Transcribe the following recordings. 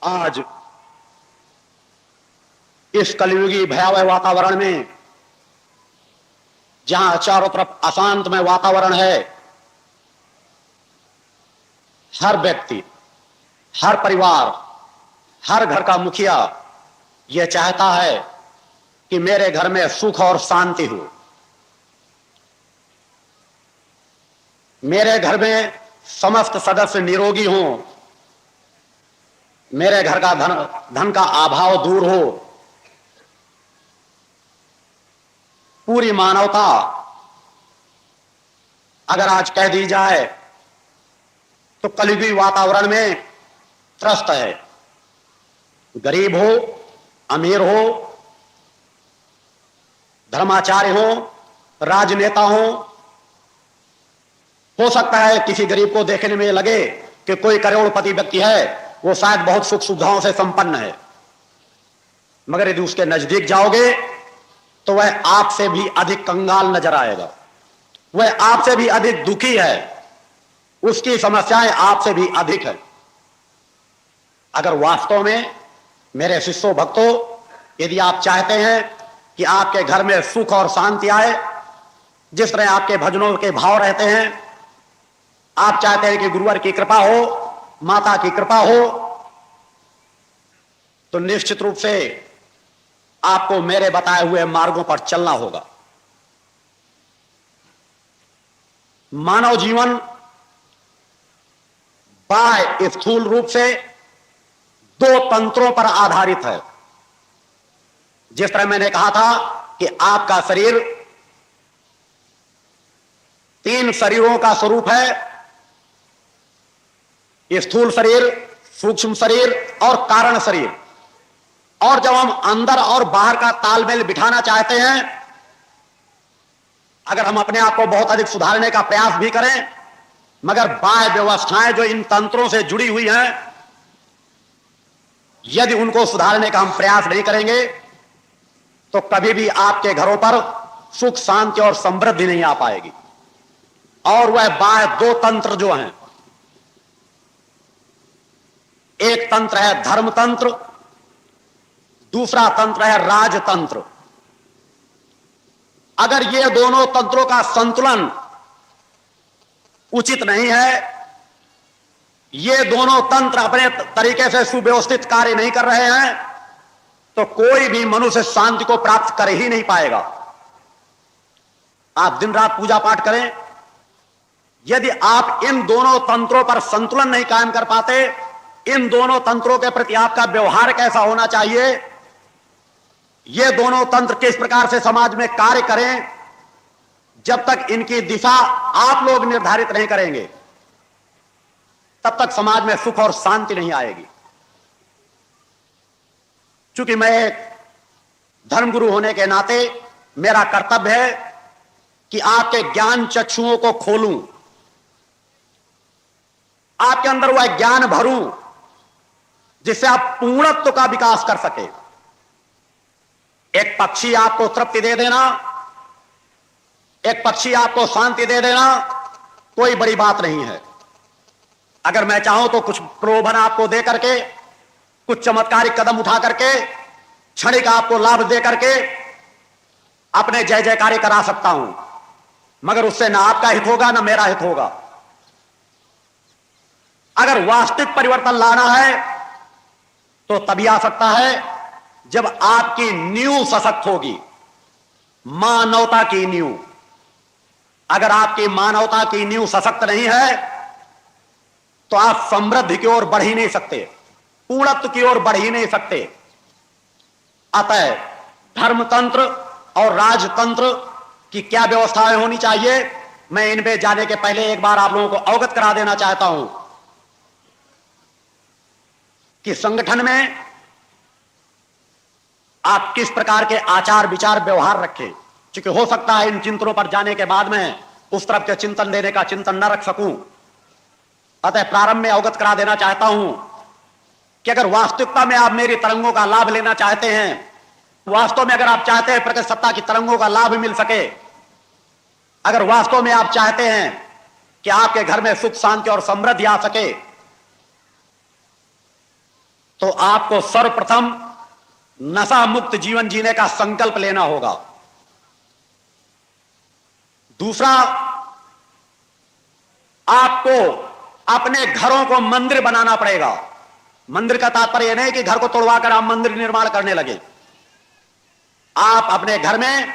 आज इस कलयुगी भयावह वातावरण में, जहां चारों तरफ अशांतमय वातावरण है, हर व्यक्ति, हर परिवार, हर घर का मुखिया यह चाहता है कि मेरे घर में सुख और शांति हो, मेरे घर में समस्त सदस्य निरोगी हों, मेरे घर का धन का अभाव दूर हो। पूरी मानवता अगर आज कह दी जाए तो कलयुगी वातावरण में त्रस्त है। गरीब हो, अमीर धर्माचार्य हो, राजनेता हो सकता है किसी गरीब को देखने में लगे कि कोई करोड़पति व्यक्ति है, वो शायद बहुत सुख सुविधाओं से संपन्न है, मगर यदि उसके नजदीक जाओगे तो वह आपसे भी अधिक कंगाल नजर आएगा, वह आपसे भी अधिक दुखी है, उसकी समस्याएं आपसे भी अधिक है। अगर वास्तव में मेरे शिष्यों भक्तों, यदि आप चाहते हैं कि आपके घर में सुख और शांति आए, जिस तरह आपके भजनों के भाव रहते हैं, आप चाहते हैं कि गुरुवर की कृपा हो, माता की कृपा हो, तो निश्चित रूप से आपको मेरे बताए हुए मार्गों पर चलना होगा। मानव जीवन बाह्य स्थूल रूप से दो तंत्रों पर आधारित है। जिस तरह मैंने कहा था कि आपका शरीर तीन शरीरों का स्वरूप है, स्थूल शरीर, सूक्ष्म शरीर और कारण शरीर। और जब हम अंदर और बाहर का तालमेल बिठाना चाहते हैं, अगर हम अपने आप को बहुत अधिक सुधारने का प्रयास भी करें, मगर बाह्य व्यवस्थाएं जो इन तंत्रों से जुड़ी हुई हैं, यदि उनको सुधारने का हम प्रयास नहीं करेंगे तो कभी भी आपके घरों पर सुख, शांति और समृद्धि नहीं आ पाएगी। और वह बाह्य दो तंत्र जो हैं, एक तंत्र है धर्म तंत्र, दूसरा तंत्र है राजतंत्र। अगर ये दोनों तंत्रों का संतुलन उचित नहीं है, ये दोनों तंत्र अपने तरीके से सुव्यवस्थित कार्य नहीं कर रहे हैं, तो कोई भी मनुष्य शांति को प्राप्त कर ही नहीं पाएगा। आप दिन रात पूजा पाठ करें, यदि आप इन दोनों तंत्रों पर संतुलन नहीं कायम कर पाते, इन दोनों तंत्रों के प्रति आपका व्यवहार कैसा होना चाहिए, ये दोनों तंत्र किस प्रकार से समाज में कार्य करें, जब तक इनकी दिशा आप लोग निर्धारित नहीं करेंगे, तब तक समाज में सुख और शांति नहीं आएगी। चूंकि मैं एक धर्मगुरु होने के नाते मेरा कर्तव्य है कि आपके ज्ञान चक्षुओं को खोलूं, आपके अंदर वह ज्ञान भरूं जिससे आप पूर्णत्व का विकास कर सके। एक पक्षी आपको तृप्ति दे देना, एक पक्षी आपको शांति दे देना कोई बड़ी बात नहीं है। अगर मैं चाहूं तो कुछ प्रलोभन आपको दे करके, कुछ चमत्कारिक कदम उठा करके, क्षणिक आपको लाभ दे करके अपने जय जयकारी करा सकता हूं, मगर उससे ना आपका हित होगा ना मेरा हित होगा। अगर वास्तविक परिवर्तन लाना है तो तभी आ सकता है जब आपकी नींव सशक्त होगी, मानवता की नींव। अगर आपकी मानवता की नींव सशक्त नहीं है तो आप समृद्धि की ओर बढ़ ही नहीं सकते, पूर्णत्व की ओर बढ़ ही नहीं सकते। अतः धर्मतंत्र और राजतंत्र की क्या व्यवस्थाएं होनी चाहिए, मैं इनमें जाने के पहले एक बार आप लोगों को अवगत करा देना चाहता हूं कि संगठन में आप किस प्रकार के आचार विचार व्यवहार रखें। क्योंकि हो सकता है इन चिंतनों पर जाने के बाद में उस तरफ के चिंतन देने का चिंतन न रख सकूं। अतः प्रारंभ में अवगत करा देना चाहता हूं कि अगर वास्तविकता में आप मेरी तरंगों का लाभ लेना चाहते हैं, वास्तव में अगर आप चाहते हैं प्रकृति सत्ता की तरंगों का लाभ मिल सके, अगर वास्तव में आप चाहते हैं कि आपके घर में सुख, शांति और समृद्धि आ सके, तो आपको सर्वप्रथम नशा मुक्त जीवन जीने का संकल्प लेना होगा। दूसरा, आपको अपने घरों को मंदिर बनाना पड़ेगा। मंदिर का तात्पर्य यह नहीं कि घर को तोड़वाकर आप मंदिर निर्माण करने लगे। आप अपने घर में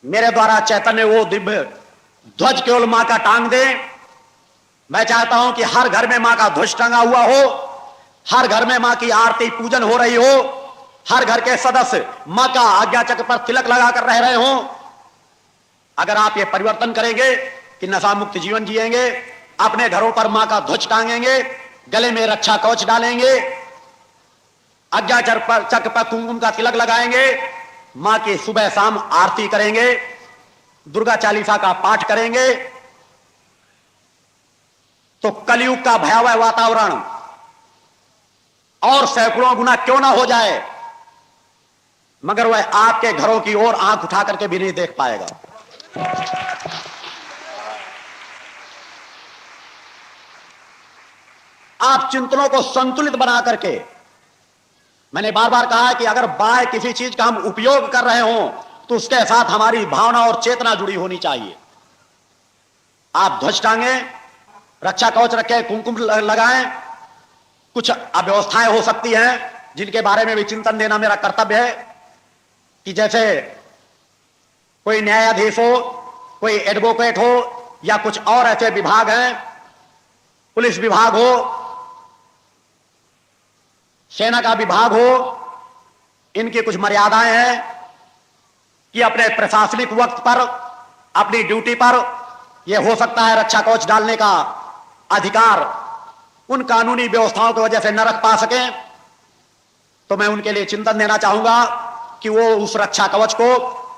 मेरे द्वारा चैतन्य वो दिव्य ध्वज केवल मां का टांग दें। मैं चाहता हूं कि हर घर में मां का ध्वज टंगा हुआ हो, हर घर में मां की आरती पूजन हो रही हो, हर घर के सदस्य मां का आज्ञा चक्र पर तिलक लगाकर रह रहे हों। अगर आप ये परिवर्तन करेंगे कि नशा मुक्त जीवन जिएंगे, अपने घरों पर मां का ध्वज टांगेंगे, गले में रक्षा कवच डालेंगे, आज्ञा चक्र पर कुमकुम का तिलक लगाएंगे, मां की सुबह शाम आरती करेंगे, दुर्गा चालीसा का पाठ करेंगे, तो कलयुग का भयावह वातावरण और सैकड़ों गुना क्यों ना हो जाए, मगर वह आपके घरों की ओर आंख उठा करके भी नहीं देख पाएगा। आप चिंतनों को संतुलित बना करके, मैंने बार बार कहा है कि अगर बाह्य किसी चीज का हम उपयोग कर रहे हों तो उसके साथ हमारी भावना और चेतना जुड़ी होनी चाहिए। आप ध्वज टांगे, रक्षा कवच रखें, कुमकुम लगाएं। कुछ अव्यवस्थाएं हो सकती हैं जिनके बारे में भी चिंतन देना मेरा कर्तव्य है, कि जैसे कोई न्यायाधीश हो, कोई एडवोकेट हो, या कुछ और ऐसे विभाग हैं, पुलिस विभाग हो, सेना का विभाग हो, इनकी कुछ मर्यादाएं हैं कि अपने प्रशासनिक वक्त पर, अपनी ड्यूटी पर यह हो सकता है रक्षा कवच डालने का अधिकार उन कानूनी व्यवस्थाओं की वजह से न रख पा सके। तो मैं उनके लिए चिंतन देना चाहूंगा कि वो उस रक्षा कवच को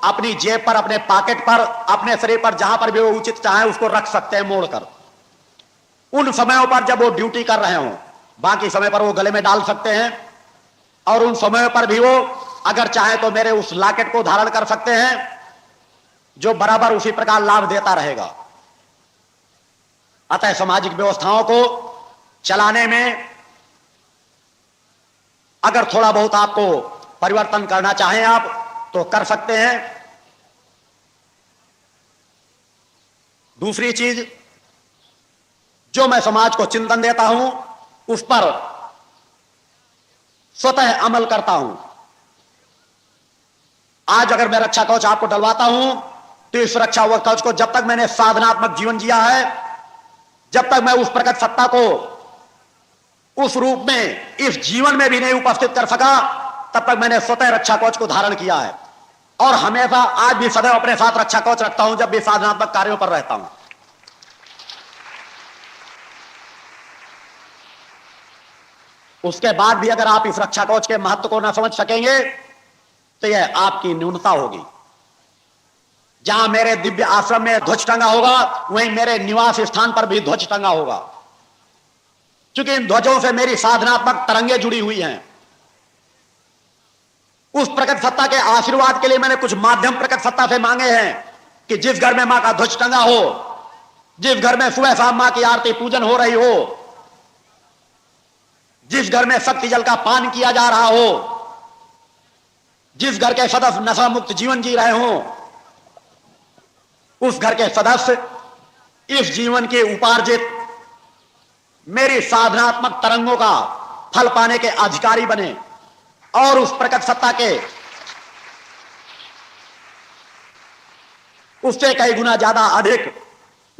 अपनी जेब पर, अपने पॉकेट पर, अपने शरीर पर, जहां पर भी वो उचित चाहे उसको रख सकते हैं मोड़कर, उन समयों पर जब वो ड्यूटी कर रहे हों। बाकी समय पर वो गले में डाल सकते हैं, और उन समयों पर भी वो अगर चाहे तो मेरे उस लॉकेट को धारण कर सकते हैं, जो बराबर उसी प्रकार लाभ देता रहेगा। अतः सामाजिक व्यवस्थाओं को चलाने में अगर थोड़ा बहुत आपको परिवर्तन करना चाहें आप तो कर सकते हैं। दूसरी चीज जो मैं समाज को चिंतन देता हूं उस पर स्वतः अमल करता हूं। आज अगर मैं रक्षा कवच आपको डलवाता हूं तो इस रक्षा कवच को जब तक मैंने साधनात्मक जीवन जिया है, जब तक मैं उस प्रकट सत्ता को उस रूप में इस जीवन में भी नहीं उपस्थित कर सका, तब तक मैंने स्वतः रक्षा कवच को धारण किया है। और हमेशा आज भी सदैव अपने साथ रक्षा कवच रखता हूं जब भी साधनात्मक कार्यों पर रहता हूं। उसके बाद भी अगर आप इस रक्षा कवच के महत्व को न समझ सकेंगे तो यह आपकी न्यूनता होगी। जहां मेरे दिव्य आश्रम में ध्वज टंगा होगा वहीं मेरे निवास स्थान पर भी ध्वज टंगा होगा, क्योंकि इन ध्वजों से मेरी साधनात्मक तरंगे जुड़ी हुई हैं। उस प्रकट सत्ता के आशीर्वाद के लिए मैंने कुछ माध्यम प्रकट सत्ता से मांगे हैं कि जिस घर में मां का ध्वज टंगा हो, जिस घर में सुबह शाम मां की आरती पूजन हो रही हो, जिस घर में शक्ति जल का पान किया जा रहा हो, जिस घर के सदस्य नशा मुक्त जीवन जी रहे हों, उस घर के सदस्य इस जीवन के उपार्जित मेरी साधनात्मक तरंगों का फल पाने के अधिकारी बने और उस प्रकट सत्ता के उससे कई गुना ज्यादा अधिक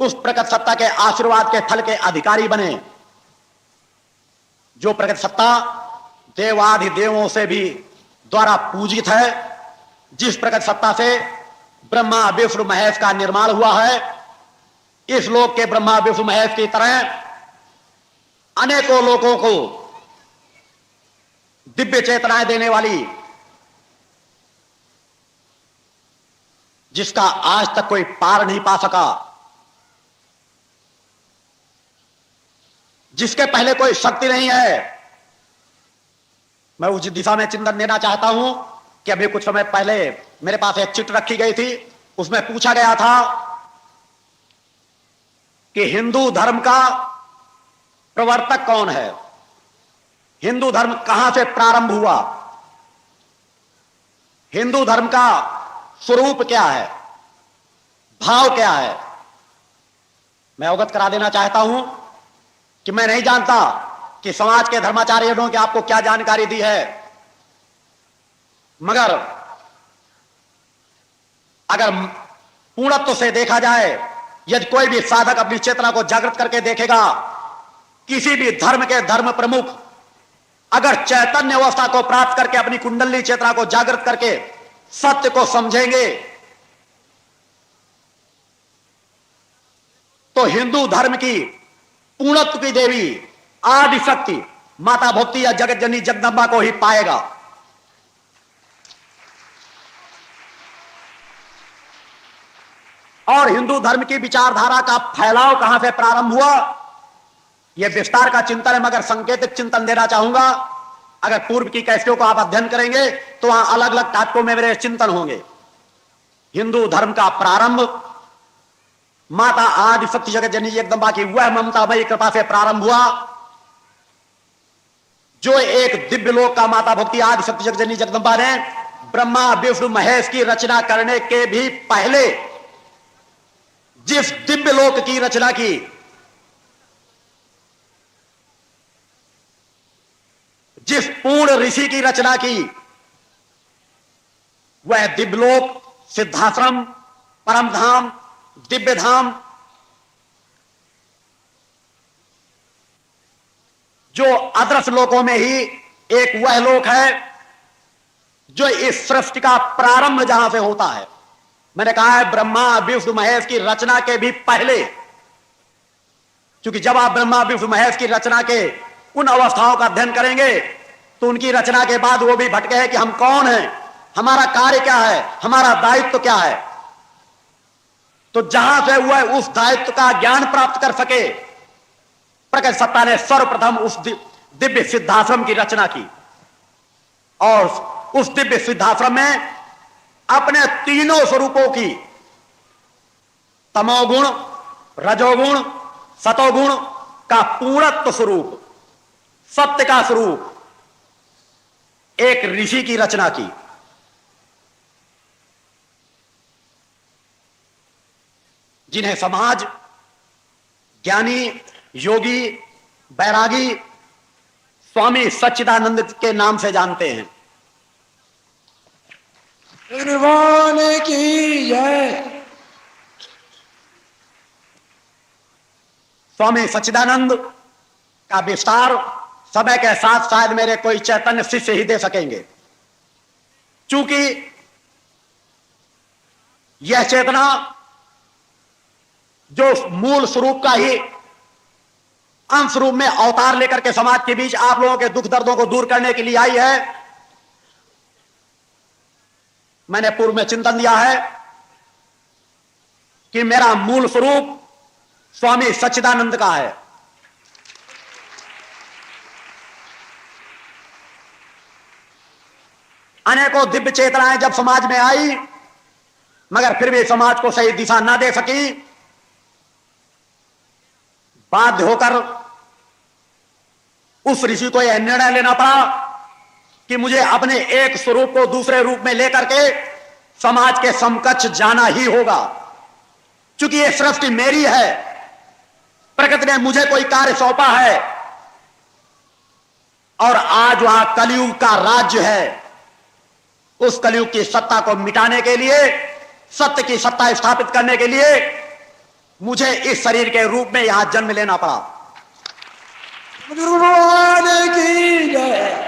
उस प्रकट सत्ता के आशीर्वाद के फल के अधिकारी बने। जो प्रकट सत्ता देवाधिदेवों से भी द्वारा पूजित है, जिस प्रकट सत्ता से ब्रह्मा विष्णु महेश का निर्माण हुआ है, इस लोक के ब्रह्मा विष्णु महेश की तरह अनेकों लोगों को दिव्य चेतनाएं देने वाली, जिसका आज तक कोई पार नहीं पा सका, जिसके पहले कोई शक्ति नहीं है, मैं उस दिशा में चिंतन देना चाहता हूं कि अभी कुछ समय पहले मेरे पास एक चिट रखी गई थी, उसमें पूछा गया था कि हिंदू धर्म का प्रवर्तक कौन है। हिंदू धर्म कहां से प्रारंभ हुआ, हिंदू धर्म का स्वरूप क्या है, भाव क्या है, मैं अवगत करा देना चाहता हूं कि मैं नहीं जानता कि समाज के धर्माचार्यों ने आपको क्या जानकारी दी है, मगर अगर पूर्णत्व से देखा जाए, यदि कोई भी साधक अपनी चेतना को जागृत करके देखेगा, किसी भी धर्म के धर्म प्रमुख अगर चैतन्य अवस्था को प्राप्त करके अपनी कुंडली चेतना को जागृत करके सत्य को समझेंगे, तो हिंदू धर्म की पूर्णत्व की देवी आदि शक्ति माता भक्ति या जगत जननी जगदंबा को ही पाएगा। और हिंदू धर्म की विचारधारा का फैलाव कहां से प्रारंभ हुआ, यह विस्तार का चिंतन है, मगर संकेतिक चिंतन देना चाहूंगा। अगर पूर्व की कैसेटों को आप अध्ययन करेंगे तो वहां अलग अलग टाटकों में मेरे चिंतन होंगे। हिंदू धर्म का प्रारंभ माता आदि शक्ति जगत जननी जगदंबा की वह ममतामयी कृपा से प्रारंभ हुआ, जो एक दिव्य लोक का माता भक्ति आदि शक्ति जगत जननी जगदंबा ने ब्रह्मा विष्णु महेश की रचना करने के भी पहले जिस दिव्य लोक की रचना की, जिस पूर्ण ऋषि की रचना की, वह दिव्यलोक, सिद्धाश्रम, परम धाम, दिव्य धाम, जो अदृश्य लोकों में ही एक वह लोक है जो इस सृष्टि का प्रारंभ जहां से होता है। मैंने कहा है ब्रह्मा विष्णु महेश की रचना के भी पहले, क्योंकि जब आप ब्रह्मा विष्णु महेश की रचना के उन अवस्थाओं का अध्ययन करेंगे तो उनकी रचना के बाद वो भी भटके हैं कि हम कौन हैं, हमारा कार्य क्या है, हमारा दायित्व क्या है। तो जहां से वह उस दायित्व का ज्ञान प्राप्त कर सके, प्रकट सत्ता ने सर्वप्रथम उस दिव्य सिद्धाश्रम की रचना की, और उस दिव्य सिद्धाश्रम में अपने तीनों स्वरूपों की, तमोगुण, रजोगुण, सतोगुण का पूर्णत्व स्वरूप, सत्य का स्वरूप एक ऋषि की रचना की। जिन्हें समाज ज्ञानी, योगी, बैरागी, स्वामी सच्चिदानंद के नाम से जानते हैं। भगवान की जय। स्वामी सच्चिदानंद का विस्तार समय के साथ शायद मेरे कोई चैतन्य शिष्य ही दे सकेंगे, चूंकि यह चेतना जो मूल स्वरूप का ही अंश रूप में अवतार लेकर के समाज के बीच आप लोगों के दुख दर्दों को दूर करने के लिए आई है, मैंने पूर्व में चिंतन दिया है कि मेरा मूल स्वरूप स्वामी सच्चिदानंद का है। अनेकों दिव्य चेतनाएं जब समाज में आई, मगर फिर भी समाज को सही दिशा ना दे सकी, बाध्य होकर उस ऋषि को यह निर्णय लेना पड़ा कि मुझे अपने एक स्वरूप को दूसरे रूप में लेकर के समाज के समकक्ष जाना ही होगा, क्योंकि यह सृष्टि मेरी है, प्रकृति ने मुझे कोई कार्य सौंपा है, और आज वहां कलयुग का राज्य है। उस कलयुग की सत्ता को मिटाने के लिए, सत्य की सत्ता स्थापित करने के लिए मुझे इस शरीर के रूप में यहां जन्म लेना पड़ा। भगवान की जय।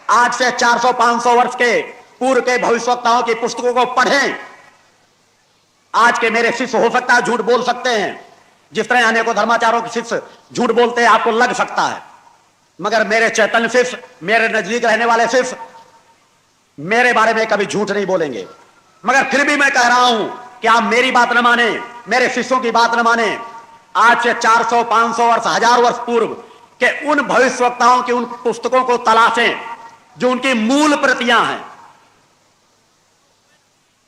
आज से 400-500 वर्ष के पूर्व के भविष्यवक्ताओं की पुस्तकों को पढ़ें। आज के मेरे शिष्य हो सकता है झूठ बोल सकते हैं, जिस तरह अनेकों धर्माचारों के शिष्य झूठ बोलते हैं आपको लग सकता है, मगर मेरे चैतन्य शिष्य, मेरे नजदीक रहने वाले शिष्य मेरे बारे में कभी झूठ नहीं बोलेंगे। मगर फिर भी मैं कह रहा हूं कि आप मेरी बात न माने, मेरे शिष्यों की बात न माने। आज से 400-500 वर्ष, 1000 वर्ष पूर्व के उन भविष्यवक्ताओं की उन पुस्तकों को तलाशें जो उनकी मूल प्रतियां हैं।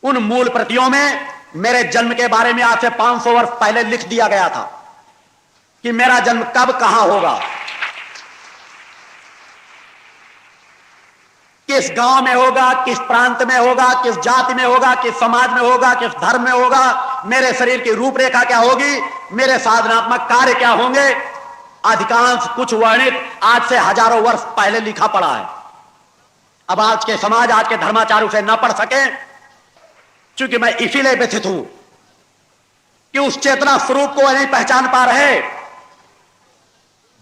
उन मूल प्रतियों में मेरे जन्म के बारे में आज से 500 वर्ष पहले लिख दिया गया था कि मेरा जन्म कब कहां होगा। किस गांव में होगा, किस प्रांत में होगा, किस जाति में होगा, किस समाज में होगा, किस धर्म में होगा, मेरे शरीर की रूपरेखा क्या होगी, मेरे साधनात्मक कार्य क्या होंगे, अधिकांश कुछ वर्णित आज से हजारों वर्ष पहले लिखा पड़ा है। अब आज के समाज, आज के धर्माचार्य उसे न पढ़ सके, क्योंकि मैं इसीलिए व्यथित हूं कि उस चेतना स्वरूप को नहीं पहचान पा रहे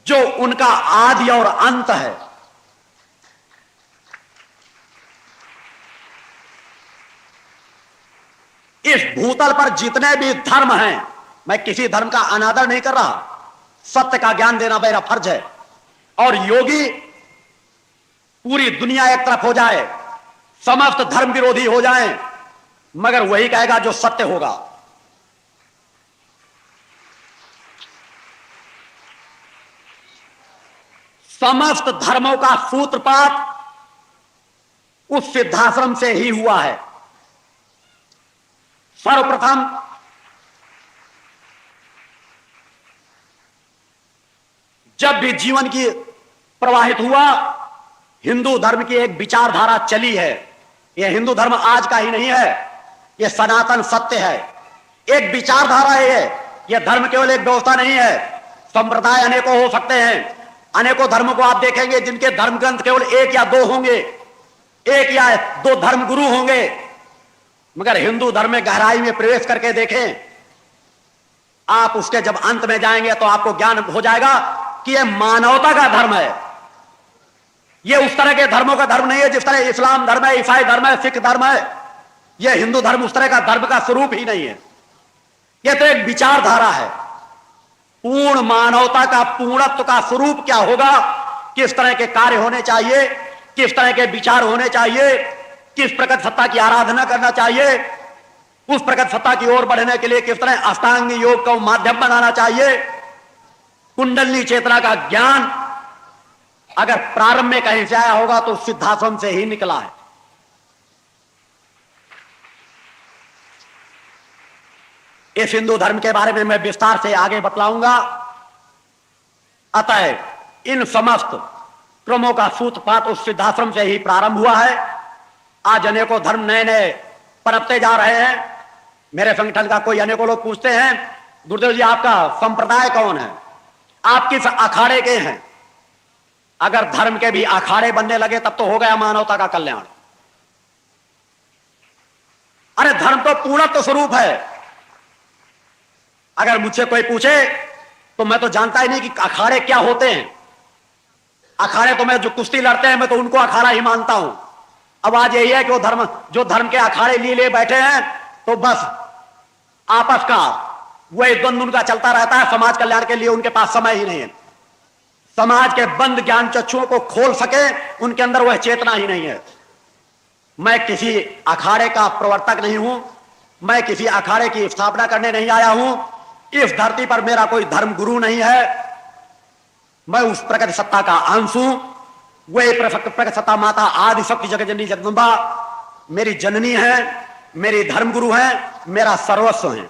जो उनका आदि और अंत है। इस भूतल पर जितने भी धर्म हैं, मैं किसी धर्म का अनादर नहीं कर रहा, सत्य का ज्ञान देना मेरा फर्ज है। और योगी पूरी दुनिया एक तरफ हो जाए, समस्त धर्म विरोधी हो जाएं, मगर वही कहेगा जो सत्य होगा। समस्त धर्मों का सूत्रपात उस सिद्धाश्रम से ही हुआ है। सर्वप्रथम जब भी जीवन की प्रवाहित हुआ, हिंदू धर्म की एक विचारधारा चली है। यह हिंदू धर्म आज का ही नहीं है, यह सनातन सत्य है, एक विचारधारा है। यह धर्म केवल एक व्यवस्था नहीं है। संप्रदाय अनेकों हो सकते हैं, अनेकों धर्मों को आप देखेंगे जिनके धर्म ग्रंथ केवल एक या दो होंगे, एक या दो धर्म गुरु होंगे, मगर हिंदू धर्म में गहराई में प्रवेश करके देखें आप, उसके जब अंत में जाएंगे तो आपको ज्ञान हो जाएगा कि यह मानवता का धर्म है। यह उस तरह के धर्मों का धर्म नहीं है जिस तरह इस्लाम धर्म है, ईसाई धर्म है, सिख धर्म है। यह हिंदू धर्म उस तरह का धर्म का स्वरूप ही नहीं है। यह तो एक विचारधारा है। पूर्ण मानवता का, पूर्णत्व का स्वरूप क्या होगा, किस तरह के कार्य होने चाहिए, किस तरह के विचार होने चाहिए, किस प्रकट सत्ता की आराधना करना चाहिए, उस प्रकट सत्ता की ओर बढ़ने के लिए किस तरह अष्टांग योग को माध्यम बनाना चाहिए, कुंडली चेतना का ज्ञान अगर प्रारंभ में कहीं से आया होगा तो सिद्धाश्रम से ही निकला है। इस हिंदू धर्म के बारे में मैं विस्तार से आगे बतलाऊंगा। अतः इन समस्त क्रमों का सूत्रपात उस सिद्धाश्रम से ही प्रारंभ हुआ है। आज अनेकों धर्म नए नए पनपते जा रहे हैं। मेरे संगठन का कोई अनेकों लोग पूछते हैं, गुरुदेव जी आपका संप्रदाय कौन है, आप किस अखाड़े के हैं? अगर धर्म के भी अखाड़े बनने लगे तब तो हो गया मानवता का कल्याण। अरे धर्म तो पूर्णत्व स्वरूप है। अगर मुझसे कोई पूछे तो मैं तो जानता ही नहीं कि अखाड़े क्या होते हैं। अखाड़े तो मैं जो कुश्ती लड़ते हैं मैं तो उनको अखाड़ा ही मानता हूं। अब आज यही है कि वो जो धर्म के अखाड़े लिए बैठे हैं तो बस आपस का वही द्वंद्व उनका चलता रहता है। समाज कल्याण के लिए उनके पास समय ही नहीं है। समाज के बंद ज्ञान चक्षुओं को खोल सके उनके अंदर वह चेतना ही नहीं है। मैं किसी अखाड़े का प्रवर्तक नहीं हूं, मैं किसी अखाड़े की स्थापना करने नहीं आया हूं। इस धरती पर मेरा कोई धर्म गुरु नहीं है। मैं उस प्रकट सत्ता का अंश हूं। वही प्रकट सत्ता माता आदि शक्ति जगत जननी जगदम्बा मेरी जननी है, मेरी धर्म गुरु है, मेरा सर्वस्व है।